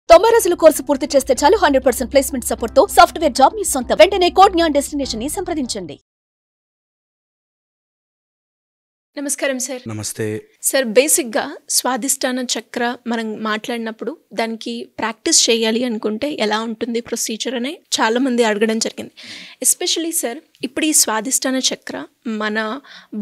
90 రోజుల కోర్సు పూర్తి చేస్తే చాలు 100% ప్లేస్మెంట్ సపోర్ట్ తో సాఫ్ట్వేర్ జాబ్ మీ సొంతం. వెంటనే కోడ్ జ్ఞాన్ డెస్టినేషన్ ని సంప్రదించండి. నమస్కారం సార్. నమస్తే సార్, బేసిక్గా స్వాదిష్టాన చక్ర మనం మాట్లాడినప్పుడు దానికి ప్రాక్టీస్ చేయాలి అనుకుంటే ఎలా ఉంటుంది ప్రొసీజర్ అని చాలామంది అడగడం జరిగింది. ఎస్పెషలీ సార్, ఇప్పుడు ఈ స్వాదిష్టాన చక్ర మన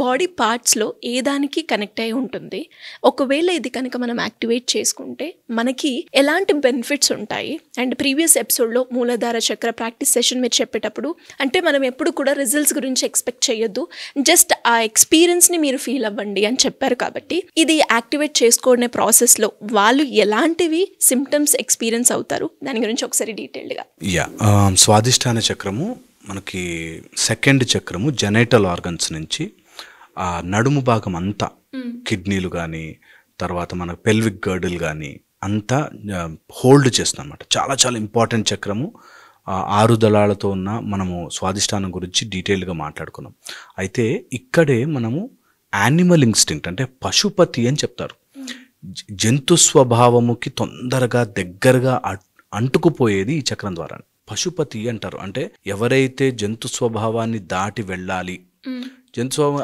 బాడీ పార్ట్స్లో ఏ దానికి కనెక్ట్ అయి ఉంటుంది? ఒకవేళ ఇది కనుక మనం యాక్టివేట్ చేసుకుంటే మనకి ఎలాంటి బెనిఫిట్స్ ఉంటాయి? అండ్ ప్రీవియస్ ఎపిసోడ్లో మూలాధార చక్ర ప్రాక్టీస్ సెషన్ మీరు చెప్పేటప్పుడు అంటే మనం ఎప్పుడు కూడా రిజల్ట్స్ గురించి ఎక్స్పెక్ట్ చేయొద్దు, జస్ట్ ఆ ఎక్స్పీరియన్స్ని మీరు ఫీల్ అవ్వండి అని చెప్పారు. కాబట్టి ఇది యాక్టివేట్ చేసుకునే ప్రాసెస్లో వాళ్ళు ఎలాంటివి సిమ్టమ్స్ ఎక్స్పీరియన్స్ అవుతారు, దాని గురించి ఒకసారి డీటెయిల్డ్గా. స్వాదిష్టాన చక్రము మనకి సెకండ్ చక్రము జెనైటల్ ఆర్గన్స్ నుంచి నడుము భాగం అంతా కిడ్నీలు కానీ తర్వాత మన పెల్విక్ గర్డిల్ కానీ అంతా హోల్డ్ చేస్తుంది అనమాట. చాలా చాలా ఇంపార్టెంట్ చక్రము. 6 దళాలతో ఉన్న మనము స్వాదిష్టానం గురించి డీటెయిల్గా మాట్లాడుకున్నాం. అయితే ఇక్కడే మనము యానిమల్ ఇన్స్టింక్ట్ అంటే పశుపతి అని చెప్తారు. జంతు స్వభావముకి తొందరగా దగ్గరగా అంటుకుపోయేది ఈ చక్రం ద్వారా పశుపతి అంటారు. అంటే ఎవరైతే జంతు స్వభావాన్ని దాటి వెళ్ళాలి, జంతు స్వభావం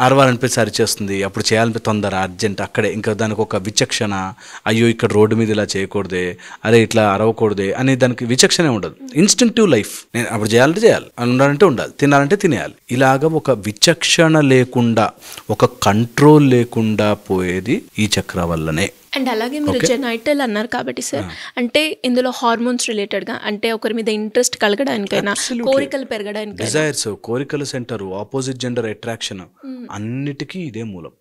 అరవాలనిపి సరిచేస్తుంది, అప్పుడు చేయాలనిపి తొందర అర్జెంట్, అక్కడే ఇంకా దానికి ఒక విచక్షణ, అయ్యో ఇక్కడ రోడ్డు మీద ఇలా చేయకూడదే, అరే ఇట్లా అరవకూడదే అనే దానికి విచక్షణే ఉండదు. ఇన్స్టింక్టివ్ లైఫ్, నేను అప్పుడు చేయాలంటే చేయాలి, ఉండాలంటే ఉండాలి, తినాలంటే తినేయాలి. ఇలాగ ఒక విచక్షణ లేకుండా, ఒక కంట్రోల్ లేకుండా పోయేది ఈ చక్ర వల్లనే. అండ్ అలాగే మీరు జెనైటల్ అన్నారు కాబట్టి సార్, అంటే ఇందులో హార్మోన్స్ రిలేటెడ్గా, అంటే ఒకరి మీద ఇంట్రెస్ట్ కలగడానికైనా, కోరికలు పెరగడానికి, డిజైర్స్, కోరికల సెంటర్, ఆపోజిట్ జెండర్ అట్రాక్షన్, అన్నిటికీ ఇదే మూలం.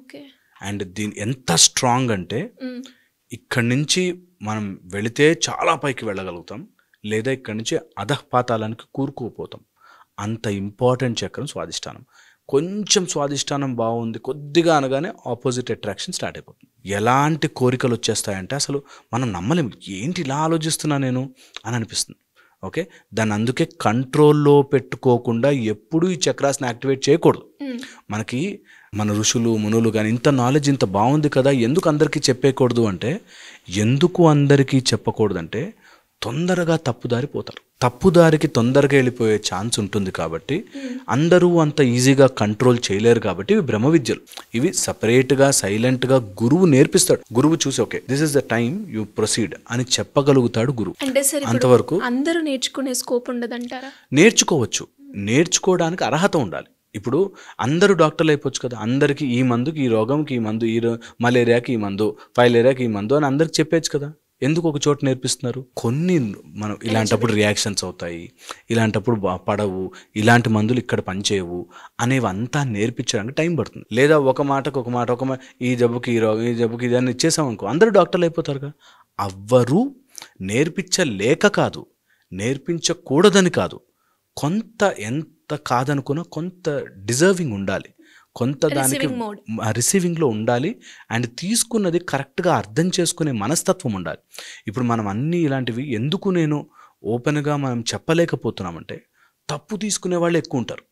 ఓకే. అండ్ దీని ఎంత స్ట్రాంగ్ అంటే ఇక్కడి నుంచి మనం వెళితే చాలా పైకి వెళ్ళగలుగుతాం, లేదా ఇక్కడి నుంచి అధఃపాతాలానికి కూరుకుపోతాం. అంత ఇంపార్టెంట్ చక్రం స్వాదిష్టానం. కొంచెం స్వాదిష్టానం బాగుంది కొద్దిగా అనగానే ఆపోజిట్ అట్రాక్షన్ స్టార్ట్ అయిపోతుంది. ఎలాంటి కోరికలు వచ్చేస్తాయంటే అసలు మనం నమ్మలేము, ఏంటి ఇలా ఆలోచిస్తున్నా నేను అని అనిపిస్తుంది. ఓకే, దాన్ని అందుకే కంట్రోల్లో పెట్టుకోకుండా ఎప్పుడూ ఈ చక్రాస్ని యాక్టివేట్ చేయకూడదు. మనకి మన ఋషులు మునులు కానీ ఇంత నాలెడ్జ్ ఇంత బాగుంది కదా, ఎందుకు అందరికీ చెప్పేయకూడదు అంటే, ఎందుకు అందరికీ చెప్పకూడదంటే తొందరగా తప్పుదారి పోతారు. తప్పుదారికి తొందరగా వెళ్ళిపోయే ఛాన్స్ ఉంటుంది. కాబట్టి అందరూ అంత ఈజీగా కంట్రోల్ చేయలేరు. కాబట్టి ఇవి బ్రహ్మ విద్యలు, ఇవి సపరేట్గా సైలెంట్గా గురువు నేర్పిస్తాడు. గురువు చూసి okay this is the time you proceed అని చెప్పగలుగుతాడు గురువు. అంతవరకు అందరూ నేర్చుకునే స్కోప్ ఉండదంటారా? నేర్చుకోవచ్చు, నేర్చుకోవడానికి అర్హత ఉండాలి. ఇప్పుడు అందరూ డాక్టర్లు అయిపోవచ్చు కదా, అందరికీ ఈ మందుకి ఈ రోగంకి ఈ మందు, ఈ మలేరియాకి ఈ మందు, ఫైలేరియాకి ఈ మందు అని అందరికి చెప్పేచ్చు కదా. ఎందుకు ఒక చోట నేర్పిస్తున్నారు? కొన్ని మనం ఇలాంటప్పుడు రియాక్షన్స్ అవుతాయి, ఇలాంటప్పుడు పడవు, ఇలాంటి మందులు ఇక్కడ పనిచేయవు అనేవి అంతా నేర్పించడానికి టైం పడుతుంది. లేదా ఒక మాటకు ఒక మాట, ఈ జబ్బుకి ఈ రోగం, ఈ జబ్బుకి ఇది అని ఇచ్చేసామనుకో అందరూ డాక్టర్లు అయిపోతారుగా. అవ్వరు. నేర్పించలేక కాదు, నేర్పించకూడదని కాదు, కొంత ఎంత కాదనుకున్నా కొంత డిజర్వింగ్ ఉండాలి, కొంత దానికి రిసీవింగ్లో ఉండాలి. అండ్ తీసుకున్నది కరెక్ట్గా అర్థం చేసుకునే మనస్తత్వం ఉండాలి. ఇప్పుడు మనం అన్నీ ఇలాంటివి ఎందుకు నేను ఓపెన్గా మనం చెప్పలేకపోతున్నామంటే, తప్పు తీసుకునే వాళ్ళు ఎక్కువ ఉంటారు.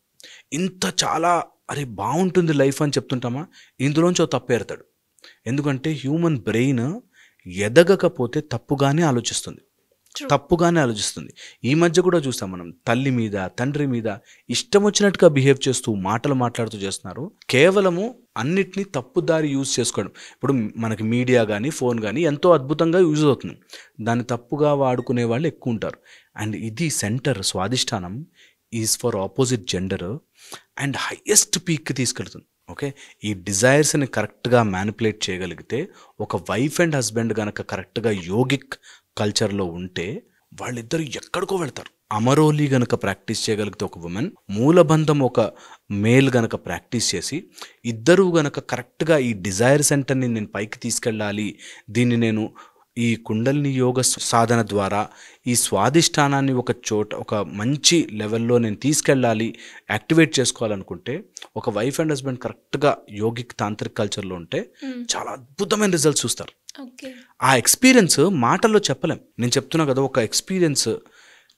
ఇంత చాలా అరే బాగుంటుంది లైఫ్ అని చెప్తుంటామా, ఇందులోంచి ఓ తప్పు ఏరుతాడు. ఎందుకంటే హ్యూమన్ బ్రెయిన్ ఎదగకపోతే తప్పుగానే ఆలోచిస్తుంది. ఈ మధ్య కూడా చూస్తాం మనం, తల్లి మీద తండ్రి మీద ఇష్టం వచ్చినట్టుగా బిహేవ్ చేస్తూ మాటలు మాట్లాడుతూ చేస్తున్నారు. కేవలము అన్నిటినీ తప్పుదారి యూజ్ చేసుకోవడం. ఇప్పుడు మనకి మీడియా కానీ ఫోన్ కానీ ఎంతో అద్భుతంగా యూజ్ అవుతుంది, దాన్ని తప్పుగా వాడుకునే వాళ్ళు ఎక్కువ ఉంటారు. అండ్ ఇది సెంటర్ స్వాదిష్టానం is for opposite gender and highest పీక్కి తీసుకెళ్తుంది. ఓకే, ఈ డిజైర్స్ని కరెక్ట్గా మ్యానిపులేట్ చేయగలిగితే, ఒక వైఫ్ అండ్ హస్బెండ్ కనుక కరెక్ట్గా యోగిక్ కల్చర్లో ఉంటే వాళ్ళిద్దరు ఎక్కడికో వెళ్తారు. అమరోలి గనక ప్రాక్టీస్ చేయగలిగితే ఒక ఉమెన్, మూలబంధం ఒక మేల్ గనక ప్రాక్టీస్ చేసి, ఇద్దరూ గనక కరెక్ట్గా ఈ డిజైర్ సెంటర్ని నేను పైకి తీసుకెళ్ళాలి, దీన్ని నేను ఈ కుండలిని యోగ సాధన ద్వారా ఈ స్వాదిష్టానాన్ని ఒక చోట ఒక మంచి లెవెల్లో నేను తీసుకెళ్ళాలి, యాక్టివేట్ చేసుకోవాలనుకుంటే, ఒక వైఫ్ అండ్ హస్బెండ్ కరెక్ట్గా యోగిక్ తాంత్రిక్ కల్చర్లో ఉంటే చాలా అద్భుతమైన రిజల్ట్స్ చూస్తారు. ఆ ఎక్స్పీరియన్స్ మాటల్లో చెప్పలేం. నేను చెప్తున్నా కదా, ఒక ఎక్స్పీరియన్స్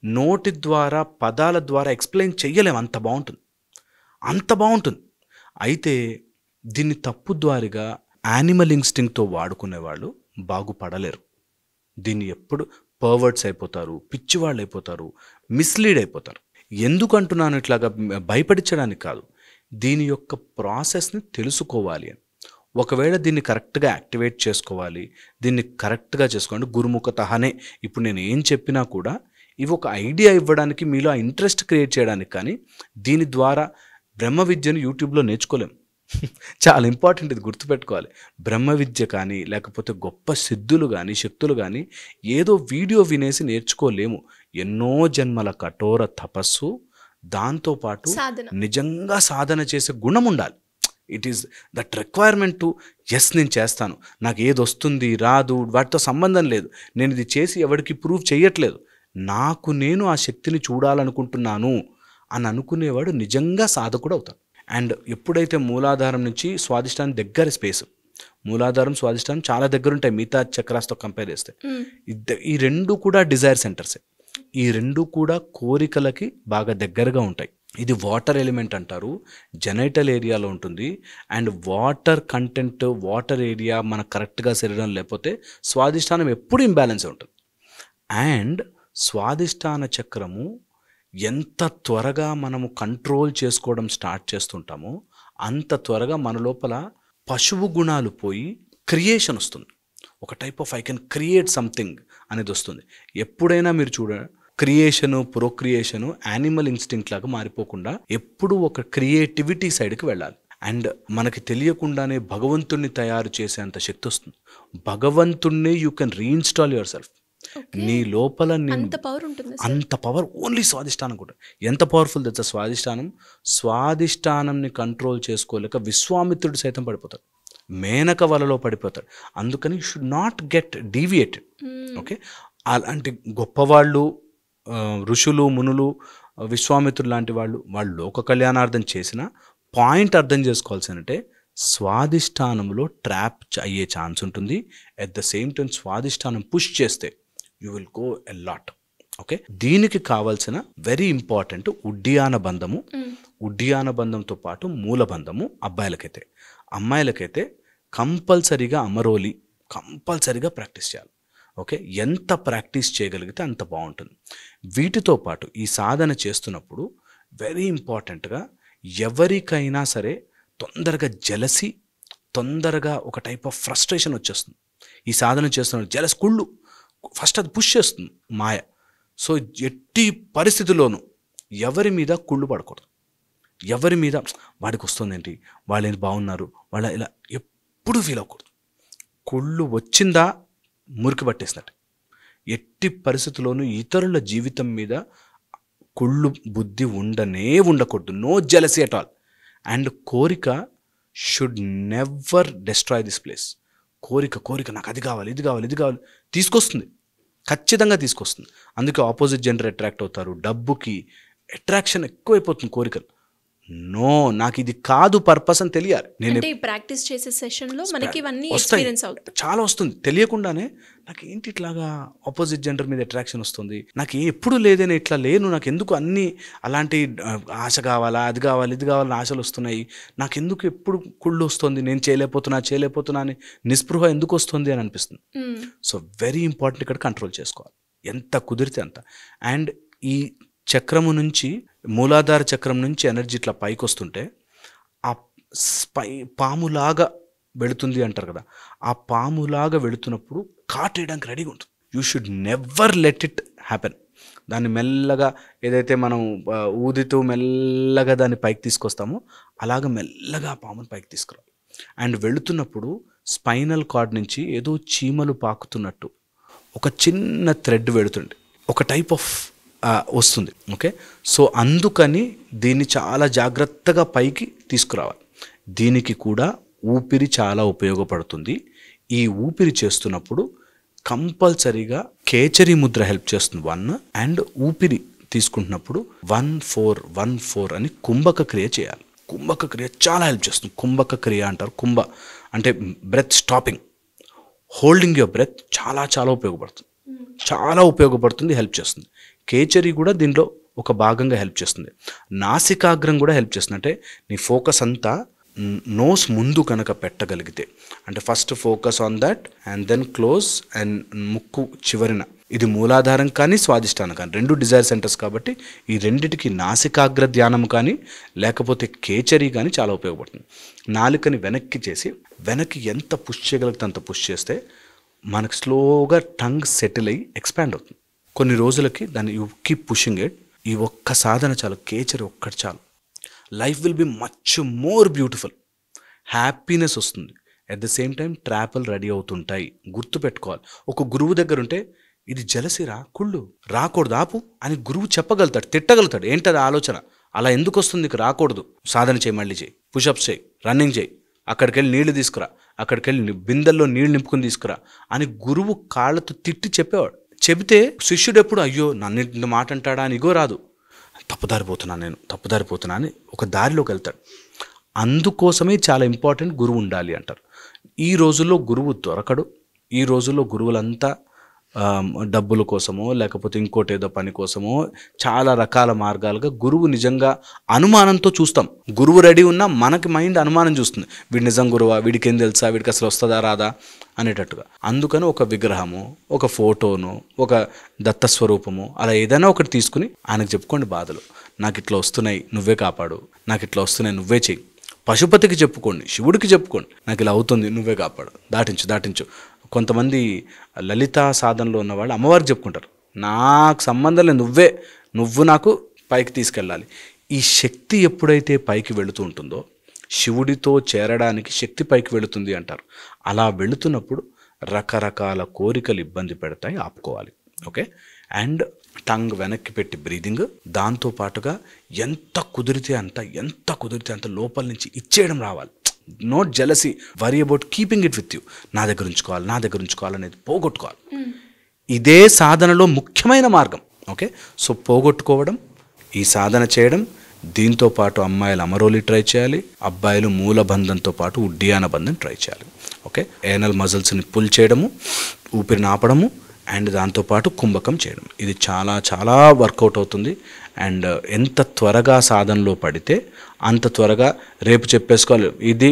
నోటి ద్వారా పదాల ద్వారా ఎక్స్ప్లెయిన్ చెయ్యలేం, అంత బాగుంటుంది. అయితే దీన్ని తప్పు ద్వారాగా యానిమల్ ఇన్స్టింక్ట్తో వాడుకునే వాళ్ళు బాగుపడలేరు. దీన్ని ఎప్పుడు పర్వర్ట్స్ అయిపోతారు, పిచ్చివాళ్ళు అయిపోతారు, మిస్లీడ్ అయిపోతారు. ఎందుకు అంటున్నాను ఇట్లాగా భయపడించడానికి కాదు, దీని యొక్క ప్రాసెస్ని తెలుసుకోవాలి అని. ఒకవేళ దీన్ని కరెక్ట్గా యాక్టివేట్ చేసుకోవాలి, దీన్ని కరెక్ట్గా చేసుకోండి గురుముఖతహనే. ఇప్పుడు నేను ఏం చెప్పినా కూడా ఇవి ఒక ఐడియా ఇవ్వడానికి, మీలో ఆ ఇంట్రెస్ట్ క్రియేట్ చేయడానికి. కానీ దీని ద్వారా బ్రహ్మ విద్యను యూట్యూబ్లో నేర్చుకోలేం. చాలా ఇంపార్టెంట్, ఇది గుర్తుపెట్టుకోవాలి. బ్రహ్మ విద్య కానీ లేకపోతే గొప్ప సిద్ధులు కానీ శక్తులు కానీ ఏదో వీడియో వినేసి నేర్చుకోలేము. ఎన్నో జన్మల కఠోర తపస్సు, దాంతోపాటు నిజంగా సాధన చేసే గుణం ఉండాలి. It is that requirement to yes నేను చేస్తాను, నాకు ఏది వస్తుంది రాదు వాటితో సంబంధం లేదు, నేను ఇది చేసి ఎవరికి ప్రూవ్ చేయట్లేదు, నాకు నేను ఆ శక్తిని చూడాలనుకుంటున్నాను అని అనుకునేవాడు నిజంగా సాధకుడు అవుతాడు. అండ్ ఎప్పుడైతే మూలాధారం నుంచి స్వాదిష్టానం దగ్గర స్పేస్, మూలాధారం స్వాదిష్టానం చాలా దగ్గర ఉంటాయి మిగతా చక్రాస్తో కంపేర్ చేస్తే. ఈ రెండు కూడా డిజైర్ సెంటర్సే, ఈ రెండు కూడా కోరికలకి బాగా దగ్గరగా ఉంటాయి. ఇది వాటర్ ఎలిమెంట్ అంటారు, జెనైటల్ ఏరియాలో ఉంటుంది. And water content, water area మనకు కరెక్ట్గా శరీరం లేకపోతే స్వాదిష్టానం ఎప్పుడు ఇంబ్యాలెన్స్ ఉంటుంది. అండ్ స్వాదిష్టాన చక్రము ఎంత త్వరగా మనము కంట్రోల్ చేసుకోవడం స్టార్ట్ చేస్తుంటామో అంత త్వరగా మన లోపల పశువు గుణాలు పోయి క్రియేషన్ వస్తుంది. ఒక type of I can create something అనేది వస్తుంది. ఎప్పుడైనా మీరు క్రియేషను, ప్రొక్రియేషను యానిమల్ ఇన్స్టింక్ట్ లాగా మారిపోకుండా ఎప్పుడు ఒక క్రియేటివిటీ సైడ్కి వెళ్ళాలి. అండ్ మనకి తెలియకుండానే భగవంతుణ్ణి తయారు చేసేంత శక్తి వస్తుంది. భగవంతుణ్ణి you can reinstall your self. నీ లోపల అంత పవర్ ఓన్లీ స్వాదిష్టానం కూడా. ఎంత పవర్ఫుల్ తెలుసా స్వాదిష్టానం? స్వాదిష్టానంని కంట్రోల్ చేసుకోలేక విశ్వామిత్రుడు సైతం పడిపోతాడు, మేనక వలలో పడిపోతాడు. అందుకని you should not get deviated. Okay, అలాంటి గొప్పవాళ్ళు, ఋషులు, మునులు, విశ్వామిత్రులు లాంటి వాళ్ళు లోక కళ్యాణార్థం చేసిన పాయింట్ అర్థం చేసుకోవాల్సిందంటే స్వాదిష్టానంలో ట్రాప్ అయ్యే ఛాన్స్ ఉంటుంది. అట్ ద సేమ్ టైం స్వాదిష్టానం పుష్ చేస్తే you will go a lot. Okay, దీనికి కావాల్సిన వెరీ ఇంపార్టెంట్ ఉడ్డియాన బంధము. ఉడ్డియాన బంధంతో పాటు మూలబంధము అబ్బాయిలకైతే. అమ్మాయిలకైతే కంపల్సరీగా అమరోలి కంపల్సరీగా ప్రాక్టీస్ చేయాలి. ఓకే, ఎంత ప్రాక్టీస్ చేయగలిగితే అంత బాగుంటుంది. వీటితో పాటు ఈ సాధన చేస్తున్నప్పుడు వెరీ ఇంపార్టెంట్గా ఎవరికైనా సరే తొందరగా జలసి, తొందరగా ఒక టైప్ ఆఫ్ ఫ్రస్ట్రేషన్ వచ్చేస్తుంది. ఈ సాధన చేస్తున్న జలస్ కుళ్ళు ఫస్ట్ అది పుష్ చేస్తుంది మాయ. సో ఎట్టి పరిస్థితుల్లోనూ ఎవరి మీద కుళ్ళు పడకూడదు. ఎవరి మీద వాడికి వస్తుంది ఏంటి, వాళ్ళు ఏంటి బాగున్నారు, వాళ్ళ ఇలా ఎప్పుడు ఫీల్ అవ్వకూడదు. కుళ్ళు వచ్చిందా మురికి పట్టేసినట్టు. ఎట్టి పరిస్థితుల్లోనూ ఇతరుల జీవితం మీద కుళ్ళు బుద్ధి ఉండకూడదు. No jealousy at all. And కోరిక should never destroy this place. కోరిక నాకు అది కావాలి, ఇది కావాలి తీసుకొస్తుంది, ఖచ్చితంగా తీసుకొస్తుంది. అందుకే ఆపోజిట్ జెండర్ అట్రాక్ట్ అవుతారు. డబ్బుకి అట్రాక్షన్ ఎక్కువైపోతుంది కోరికలు. నో, నాకు ఇది కాదు పర్పస్ అని తెలియాలి. నేను ప్రాక్టీస్ చేసే సెషన్లో మనకి ఇవన్నీ ఎక్స్పీరియన్స్ అవుతాయి. చాలా వస్తుంది తెలియకుండానే. నాకు ఏంటి ఇట్లాగా ఆపోజిట్ జెండర్ మీద అట్రాక్షన్ వస్తుంది, నాకు ఎప్పుడు లేదని ఇట్లా లేను, నాకు ఎందుకు అన్ని అలాంటి ఆశ కావాలా, అది కావాలి, ఇది కావాలని ఆశలు వస్తున్నాయి, నాకు ఎందుకు ఎప్పుడు కుళ్ళు వస్తుంది, నేను చేయలేకపోతున్నా అని నిస్పృహ ఎందుకు వస్తుంది అని అనిపిస్తుంది. సో వెరీ ఇంపార్టెంట్ ఇక్కడ కంట్రోల్ చేసుకోవాలి ఎంత కుదిరితే అంత. అండ్ ఈ చక్రము నుంచి, మూలాధార చక్రం నుంచి ఎనర్జీ ఇట్లా పైకి వస్తుంటే ఆ పాములాగా వెళుతుంది అంటారు కదా, ఆ పాములాగా వెళుతున్నప్పుడు కాటేయడానికి రెడీగా ఉంటుంది. You should never let it happen. దాన్ని మెల్లగా ఏదైతే మనం ఊదితూ మెల్లగా దాన్ని పైకి తీసుకొస్తామో అలాగ మెల్లగా ఆ పాముని పైకి తీసుకురావాలి. అండ్ వెళుతున్నప్పుడు స్పైనల్ కార్డ్ నుంచి ఏదో చీమలు పాకుతున్నట్టు ఒక చిన్న థ్రెడ్ వెళుతుంది, ఒక టైప్ ఆఫ్ వస్తుంది. ఓకే, సో అందుకని దీన్ని చాలా జాగ్రత్తగా పైకి తీసుకురావాలి. దీనికి కూడా ఊపిరి చాలా ఉపయోగపడుతుంది. ఈ ఊపిరి చేస్తున్నప్పుడు కంపల్సరీగా కేచరి ముద్ర హెల్ప్ చేస్తుంది 1. అండ్ ఊపిరి తీసుకుంటున్నప్పుడు 1-4-1-4 అని కుంభక క్రియ చేయాలి. కుంభక క్రియ చాలా హెల్ప్ చేస్తుంది. కుంభక క్రియ అంటారు. కుంభ అంటే breath stopping, holding your breath చాలా ఉపయోగపడుతుంది, హెల్ప్ చేస్తుంది. కేచరి కూడా దీనిలో ఒక భాగంగా హెల్ప్ చేస్తుంది. నాసికాగ్రం కూడా హెల్ప్ చేస్తుంది. అంటే నీ ఫోకస్ అంతా నోస్ ముందు కనుక పెట్టగలిగితే, అంటే first focus on that and then close and ముక్కు చివరిన, ఇది మూలాధారం కానీ స్వాదిష్టానం కానీ రెండు డిజైర్ సెంటర్స్ కాబట్టి ఈ రెండిటికి నాసికాగ్ర ధ్యానం కానీ లేకపోతే కేచరి కానీ చాలా ఉపయోగపడుతుంది. నాలుకని వెనక్కి చేసి వెనక్కి ఎంత పుష్ చేయగలిగితే అంత పుష్ చేస్తే మనకు స్లోగా టంగ్ సెటిల్ అయ్యి ఎక్స్పాండ్ అవుతుంది. కొన్ని రోజులకి దాన్ని యూ కీప్ పుషింగ్ ఇట్. ఈ ఒక్క సాధన చాలు, కేచరి ఒక్కటి చాలు. Life will be much more beautiful. Happiness వస్తుంది. అట్ ద సేమ్ టైం ట్రాపులు రెడీ అవుతుంటాయి. గుర్తుపెట్టుకోవాలి, ఒక గురువు దగ్గర ఉంటే ఇది జలసిరా, కుళ్ళు, రాకూడదు, ఆపు అని గురువు చెప్పగలుగుతాడు, తిట్టగలుగుతాడు. ఏంటది ఆలోచన, అలా ఎందుకు వస్తుంది, నీకు రాకూడదు, సాధన చేయి, మళ్ళీ చేయి, పుషప్స్ చేయి, రన్నింగ్ చేయి, అక్కడికి వెళ్ళి నీళ్లు తీసుకురా, అక్కడికి వెళ్ళి బిందెల్లో నీళ్లు నింపుకుని తీసుకురా అని గురువు కాళ్ళతో తిట్టి చెప్పేవాడు. చెబితే శిష్యుడు ఎప్పుడు అయ్యో నన్ను మాట అంటాడా అని ఇగో రాదు, తప్పుదారిపోతున్నా అని ఒక దారిలోకి వెళ్తాడు. అందుకోసమే చాలా ఇంపార్టెంట్ గురువు ఉండాలి అంటారు. ఈ రోజుల్లో గురువు దొరకడు. ఈ రోజుల్లో గురువులంతా డబ్బుల కోసమో లేకపోతే ఇంకోటి ఏదో పని కోసమో చాలా రకాల మార్గాలుగా గురువు నిజంగా అనుమానంతో చూస్తాం. గురువు రెడీ ఉన్నా మనకి మైండ్ అనుమానం చూస్తుంది, వీడు నిజం గురువా, వీడికి ఏం తెలుసా, వీడికి అసలు వస్తుందా రాదా అనేటట్టుగా. అందుకని ఒక విగ్రహము, ఒక ఫోటోను, ఒక దత్తస్వరూపము అలా ఏదైనా ఒకటి తీసుకుని ఆయనకు చెప్పుకోండి బాధలు, నాకు ఇట్లా వస్తున్నాయి నువ్వే కాపాడు, నాకు ఇట్లా వస్తున్నాయి నువ్వే చెయ్యి. పశుపతికి చెప్పుకోండి, శివుడికి చెప్పుకోండి, నాకు ఇలా అవుతుంది నువ్వే కాపాడు, దాటించు. కొంతమంది లలితా సాధనలో ఉన్నవాళ్ళు అమ్మవారికి చెప్పుకుంటారు, నాకు సంబంధం లేదు, నువ్వు నాకు పైకి తీసుకెళ్ళాలి. ఈ శక్తి ఎప్పుడైతే పైకి వెళుతూ ఉంటుందో శివుడితో చేరడానికి శక్తి పైకి వెళుతుంది అంటారు. అలా వెళుతున్నప్పుడు రకరకాల కోరికలు ఇబ్బంది పెడతాయి, ఆపుకోవాలి. ఓకే. అండ్ టంగ్ వెనక్కి పెట్టి బ్రీదింగ్, దాంతోపాటుగా ఎంత కుదిరితే అంత లోపల నుంచి ఇచ్చేయడం రావాలి. Note jealousy, worry about keeping it with you, నా దగ్గర ఉంచుకోవాలి అనేది పోగొట్టుకోవాలి. ఇదే సాధనలో ముఖ్యమైన మార్గం. ఓకే. సో పోగొట్టుకోవడం, ఈ సాధన చేయడం, దీంతో పాటు అమ్మాయిలు అమరోలి ట్రై చేయాలి, అబ్బాయిలు మూలబంధంతో పాటు ఉడ్డియాన బంధం ట్రై చేయాలి. ఓకే. ఏనల్ మజిల్స్ని పుల్ చేయడము, ఊపిరిని ఆపడము, అండ్ దాంతోపాటు కుంభకం చేయడం, ఇది చాలా చాలా వర్కౌట్ అవుతుంది. అండ్ ఎంత త్వరగా సాధనలో పడితే అంత త్వరగా రేపు చెప్పేసుకోవాలి, ఇది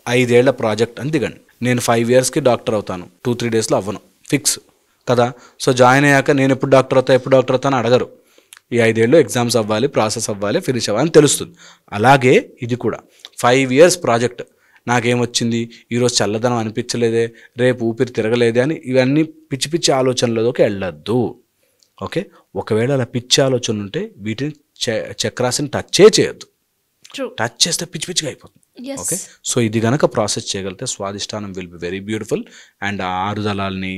5 ఏళ్ల ప్రాజెక్ట్ అని దిగండి, నేను 5 yearsకి డాక్టర్ అవుతాను, 2-3 daysలో అవ్వను, ఫిక్స్ కదా. సో జాయిన్ అయ్యాక నేను ఎప్పుడు డాక్టర్ అవుతాను అడగరు. ఈ 5 ఏళ్ళు ఎగ్జామ్స్ అవ్వాలి, ప్రాసెస్ అవ్వాలి, ఫినిష్ అవ్వాలి అని తెలుస్తుంది. అలాగే ఇది కూడా 5 years ప్రాజెక్ట్. నాకేమొచ్చింది, ఈరోజు చల్లదనం అనిపించలేదే, రేపు ఊపిరి తిరగలేదే అని ఇవన్నీ పిచ్చి ఆలోచనలలోకి వెళ్ళొద్దు. ఓకే. ఒకవేళ అలా పిచ్చి ఆలోచన ఉంటే వీటిని చక్రాసని టచ్ చేయొద్దు. టచ్ చేస్తే పిచ్చిగా అయిపోతుంది. ఓకే. సో ఇది గనక ప్రాసెస్ చేయగలిగితే స్వాదిష్టానం will be very beautiful. And ఆ ఆరుదలాల్ని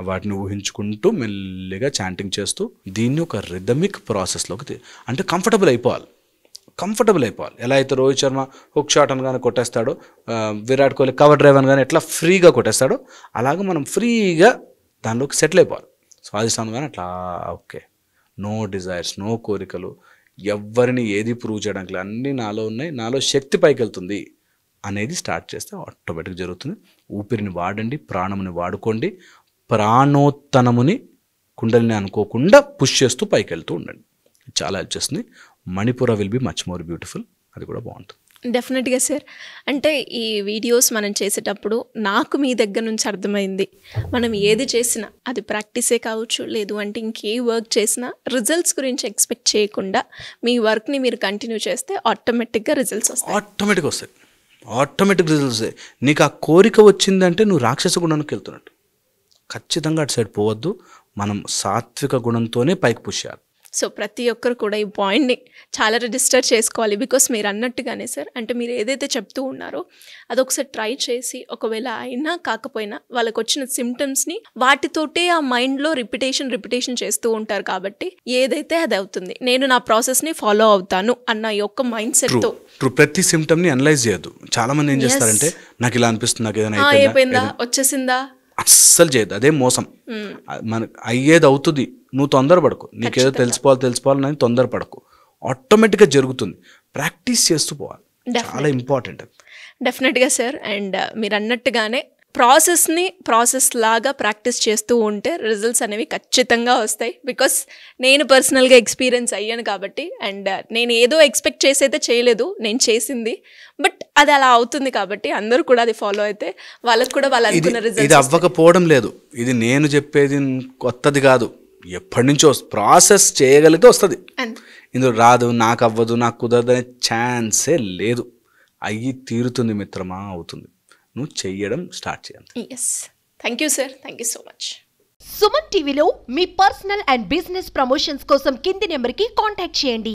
వాటిని ఊహించుకుంటూ మెల్లిగా చాంటింగ్ చేస్తూ దీన్ని ఒక రిథమిక్ ప్రాసెస్లోకి అంటే కంఫర్టబుల్ అయిపోవాలి. ఎలా అయితే రోహిత్ శర్మ హుక్ షాట్ అనగానే కొట్టేస్తాడో, విరాట్ కోహ్లీ కవర్ డ్రైవ్ అనగానే ఎట్లా ఫ్రీగా కొట్టేస్తాడో, అలాగే మనం ఫ్రీగా దానిలోకి సెటిల్ అయిపోవాలి. స్వాదిష్టానం కానీ అట్లా. ఓకే. నో డిజైర్స్, నో కోరికలు, ఎవరిని ఏది ప్రూవ్ చేయడానికి, అన్నీ నాలో ఉన్నాయి, నాలో శక్తి పైకి వెళ్తుంది అనేది స్టార్ట్ చేస్తే ఆటోమేటిక్గా జరుగుతుంది. ఊపిరిని వాడండి, ప్రాణముని వాడుకోండి, ప్రాణోత్తనముని కుండలిని అనుకోకుండా పుష్ చేస్తూ పైకి వెళ్తూ ఉండండి. చాలా హెల్ప్ చేస్తుంది. Manipura will be much more beautiful, అది కూడా బాగుంటుంది. డెఫినెట్గా సార్. అంటే ఈ వీడియోస్ మనం చేసేటప్పుడు నాకు మీ దగ్గర నుంచి అర్థమైంది, మనం ఏది చేసినా అది ప్రాక్టీసే కావచ్చు, లేదు అంటే ఇంకే వర్క్ చేసినా రిజల్ట్స్ గురించి ఎక్స్పెక్ట్ చేయకుండా మీ వర్క్ని మీరు కంటిన్యూ చేస్తే ఆటోమేటిక్గా రిజల్ట్స్ వస్తాయి. ఆటోమేటిక్ రిజల్ట్స్ వస్తాయి. నీకు ఆ కోరిక వచ్చిందంటే నువ్వు రాక్షస గుణానికి వెళ్తున్నట్టు. ఖచ్చితంగా అటు సైడ్ పోవద్దు, మనం సాత్విక గుణంతోనే పైకి పుష్ చేయాలి. సో ప్రతి ఒక్కరు కూడా ఈ పాయింట్ని చాలా రిజిస్టర్ చేసుకోవాలి. బికాస్ మీరు అన్నట్టుగానే సార్, అంటే మీరు ఏదైతే చెప్తూ ఉన్నారో అదొకసారి ట్రై చేసి, ఒకవేళ అయినా కాకపోయినా వాళ్ళకి వచ్చిన సిమ్టమ్స్ని వాటితోటే ఆ మైండ్లో రిపిటేషన్ చేస్తూ ఉంటారు. కాబట్టి ఏదైతే అది అవుతుంది, నేను నా ప్రాసెస్ని ఫాలో అవుతాను అన్న యొక్క మైండ్ సెట్తో ప్రతి సిమ్టమ్ని అనలైజ్ చేయొద్దు. చాలా మంది ఏం చేస్తారంటే, నాకు ఇలా అనిపిస్తుంది, నాకు ఏదైనా అయిపోయిందా, వచ్చేసిందా, అస్సలు చేయదు. అదే మోసం. మనకు అయ్యేది అవుతుంది, నువ్వు తొందరపడకు. నీకేదో తెలుసుకోవాలని తొందరపడకు, ఆటోమేటిక్గా జరుగుతుంది. ప్రాక్టీస్ చేస్తూ పోవాలి, చాలా ఇంపార్టెంట్. డెఫినెట్గా సార్. అండ్ మీరు అన్నట్టుగానే ప్రాసెస్ లాగా ప్రాక్టీస్ చేస్తూ ఉంటే రిజల్ట్స్ అనేవి ఖచ్చితంగా వస్తాయి. బికాస్ నేను పర్సనల్గా ఎక్స్పీరియన్స్ అయ్యాను కాబట్టి. అండ్ నేను ఏదో ఎక్స్పెక్ట్ చేసి అయితే చేయలేదు, నేను చేసింది. బట్ అది అలా అవుతుంది కాబట్టి అందరూ కూడా అది ఫాలో అయితే వాళ్ళకు కూడా వాళ్ళు అనుకున్న ఇది రిజల్ట్స్ అవ్వకపోవడం లేదు, ఇది నేను చెప్పేది కొత్తది కాదు, ఎప్పటి నుంచో ప్రాసెస్ చేయగలిగితే వస్తుంది. ఇందులో రాదు, నాకు అవ్వదు, నాకు కుదరదు అనే ఛాన్సే లేదు. అయ్యి తీరుతుంది మిత్రమా, అవుతుంది. నువ్వు చెయ్యడం స్టార్ట్ చేయాలి. Yes, thank you sir, thank you so much. Suman టీవీలో మీ పర్సనల్ అండ్ బిజినెస్ ప్రమోషన్స్ కోసం కింది నెంబర్కి కాంటాక్ట్ చేయండి.